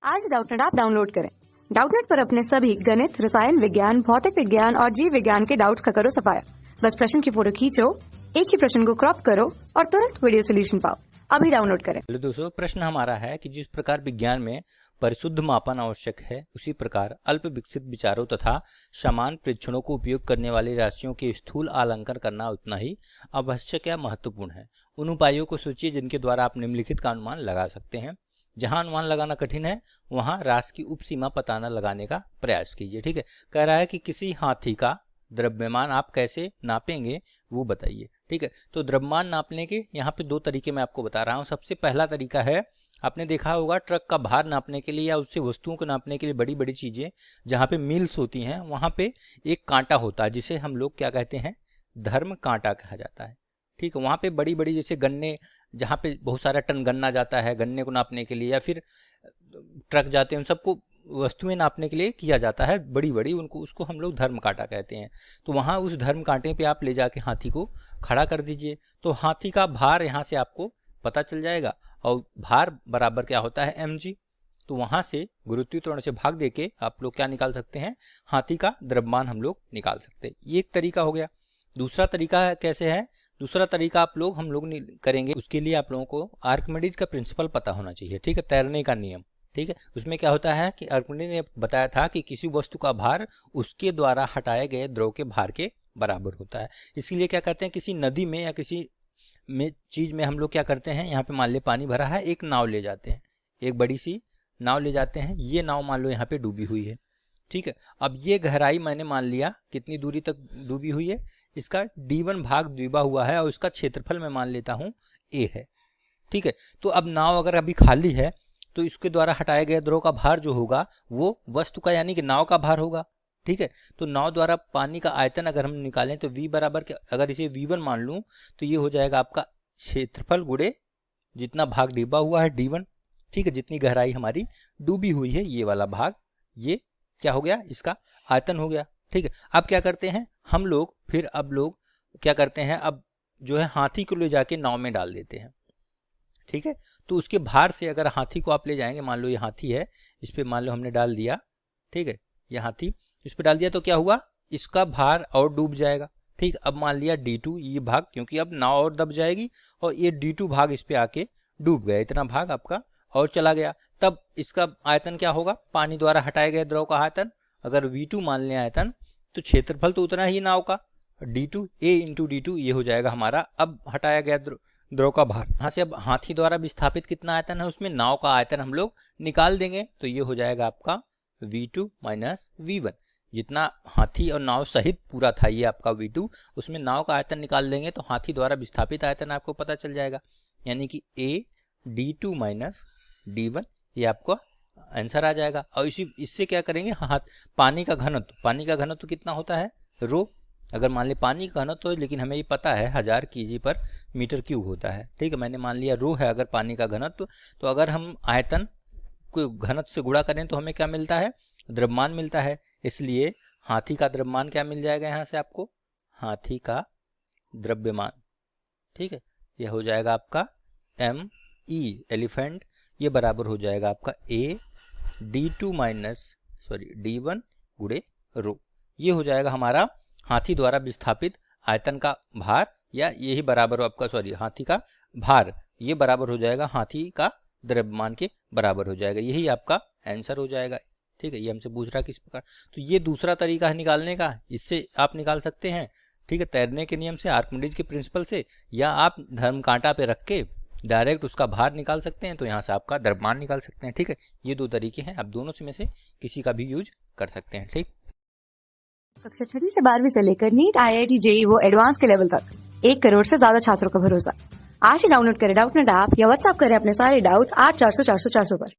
आज Doubtnut app download करें। Doubtnut पर अपने सभी गणित, रसायन विज्ञान, भौतिक विज्ञान और जीव विज्ञान के डाउट्स का करो सफाया। बस प्रश्न की फोटो खींचो, एक ही प्रश्न को क्रॉप करो और तुरंत वीडियो सोल्यूशन पाओ। अभी डाउनलोड करें। हेलो दोस्तों, प्रश्न हमारा है कि जिस प्रकार विज्ञान में परिशुद्ध मापन आवश्यक है, उसी प्रकार अल्प विकसित विचारों तथा समान प्रेक्षणों को उपयोग करने वाली राशियों के स्थूल आलंकन करना उतना ही आवश्यक या महत्वपूर्ण है। उन उपायों को सोचिए जिनके द्वारा आप निम्नलिखित का अनुमान लगा सकते हैं। जहां अनुमान लगाना कठिन है वहां राशि की उप सीमा पता न लगाने का प्रयास कीजिए। ठीक है, कह रहा है कि किसी हाथी का द्रव्यमान आप कैसे नापेंगे वो बताइए। ठीक है, तो द्रव्यमान नापने के यहाँ पे दो तरीके मैं आपको बता रहा हूँ। सबसे पहला तरीका है, आपने देखा होगा ट्रक का भार नापने के लिए या उससे वस्तुओं को नापने के लिए बड़ी बड़ी चीजें जहाँ पे मिल्स होती हैं वहाँ पे एक कांटा होता है जिसे हम लोग क्या कहते हैं, धर्म कांटा कहा जाता है। ठीक है, वहाँ पे बड़ी बड़ी जैसे गन्ने, जहाँ पे बहुत सारा टन गन्ना जाता है गन्ने को नापने के लिए, या फिर ट्रक जाते हैं, उन सबको वस्तुएं नापने के लिए किया जाता है बड़ी बड़ी, उनको उसको हम लोग धर्म कांटा कहते हैं। तो वहाँ उस धर्म कांटे पे आप ले जाके हाथी को खड़ा कर दीजिए, तो हाथी का भार यहाँ से आपको पता चल जाएगा। और भार बराबर क्या होता है, mg। तो वहाँ से गुरुत्वाकर्षण से भाग देके आप लोग क्या निकाल सकते हैं, हाथी का द्रव्यमान हम लोग निकाल सकते हैं। ये एक तरीका हो गया। दूसरा तरीका है, कैसे है, दूसरा तरीका हम लोग करेंगे। उसके लिए आप लोगों को आर्किमिडीज का प्रिंसिपल पता होना चाहिए। ठीक है, तैरने का नियम। ठीक है, उसमें क्या होता है कि आर्किमिडीज ने बताया था कि किसी वस्तु का भार उसके द्वारा हटाए गए द्रव के भार के बराबर होता है। इसीलिए क्या करते हैं, किसी नदी में या किसी में चीज में हम लोग क्या करते हैं, यहाँ पे मान ले पानी भरा है, एक नाव ले जाते हैं, एक बड़ी सी नाव ले जाते हैं। ये नाव मान लो यहाँ पे डूबी हुई है। ठीक है, अब ये गहराई मैंने मान लिया कितनी दूरी तक डूबी हुई है, इसका d1 भाग डूबा हुआ है और इसका क्षेत्रफल मैं मान लेता हूँ a है। ठीक है, तो अब नाव अगर अभी खाली है तो इसके द्वारा हटाए गए द्रव का भार जो होगा वो वस्तु का यानी कि नाव का भार होगा। ठीक है, तो नाव द्वारा पानी का आयतन अगर हम निकालें तो v बराबर, अगर इसे v1 मान लूं तो ये हो जाएगा आपका क्षेत्रफल गुणे जितना भाग डूबा हुआ है d1। ठीक है, जितनी गहराई हमारी डूबी हुई है ये वाला भाग, ये क्या हो गया, इसका आयतन हो गया। ठीक है, अब क्या करते हैं हम लोग, फिर अब लोग क्या करते हैं, अब जो है हाथी को ले जाके नाव में डाल देते हैं। ठीक है, तो उसके भार से अगर हाथी को आप ले जाएंगे, मान लो ये हाथी है, इस पे मान लो हमने डाल दिया। ठीक है, ये हाथी इस पे डाल दिया तो क्या हुआ, इसका भार और डूब जाएगा। ठीक, अब मान लिया d2 ये भाग, क्योंकि अब नाव और दब जाएगी और ये d2 भाग इस पे आके डूब गया, इतना भाग आपका और चला गया। तब इसका आयतन क्या होगा, पानी द्वारा हटाए गए द्रव का आयतन। अगर v2 मान लें आयतन तो क्षेत्रफल तो उतना ही नाव का, d2 a इंटू d2 ये हो जाएगा हमारा अब हटाया गया द्रव का भार। यहाँ से अब हाथी द्वारा विस्थापित कितना आयतन है, उसमें नाव का आयतन हम लोग निकाल देंगे, तो ये हो जाएगा आपका v2 माइनस v1। जितना हाथी और नाव सहित पूरा था ये आपका v2, उसमें नाव का आयतन निकाल देंगे तो हाथी द्वारा विस्थापित आयतन आपको पता चल जाएगा, यानी कि a d2 माइनस d1, ये आपको आंसर आ जाएगा। और इससे क्या करेंगे, हाथ पानी का घनत्व कितना होता है, रो। अगर मान ले पानी का घनत्व तो, लेकिन हमें ये पता है 1000 kg पर मीटर क्यूब होता है। ठीक है, मैंने मान लिया रो है अगर पानी का घनत्व, तो अगर हम आयतन को घनत्व से गुणा करें तो हमें क्या मिलता है, द्रव्यमान मिलता है। इसलिए हाथी का द्रव्यमान क्या मिल जाएगा यहाँ से आपको, हाथी का द्रव्यमान। ठीक है, यह हो जाएगा आपका me एलिफेंट, ये बराबर हो जाएगा आपका a d2 माइनस d1 गुणे रो। ये हो जाएगा हमारा हाथी द्वारा विस्थापित आयतन का भार, या यही बराबर हो आपका हाथी का भार, ये बराबर हो जाएगा हाथी का द्रव्यमान के बराबर हो जाएगा। यही आपका आंसर हो जाएगा। ठीक है, ये हमसे पूछ रहा किस प्रकार, तो ये दूसरा तरीका है निकालने का, इससे आप निकाल सकते हैं। ठीक है, तैरने के नियम से, आर्किमिडीज के प्रिंसिपल से, या आप धर्म कांटा पे रख के डायरेक्ट उसका भार निकाल सकते हैं, तो यहाँ से आपका द्रव्यमान निकाल सकते हैं। ठीक है, ये दो तरीके हैं, आप दोनों में से किसी का भी यूज कर सकते हैं। ठीक, कक्षा 6 से 12वीं से लेकर नीट, IIT, JEE वो एडवांस के लेवल तक 1 करोड़ से ज्यादा छात्रों का भरोसा। आज ही डाउनलोड करें डाउटनेट ऐप या व्हाट्सएप करें अपने सारे डाउट्स 8400 400 400 पर।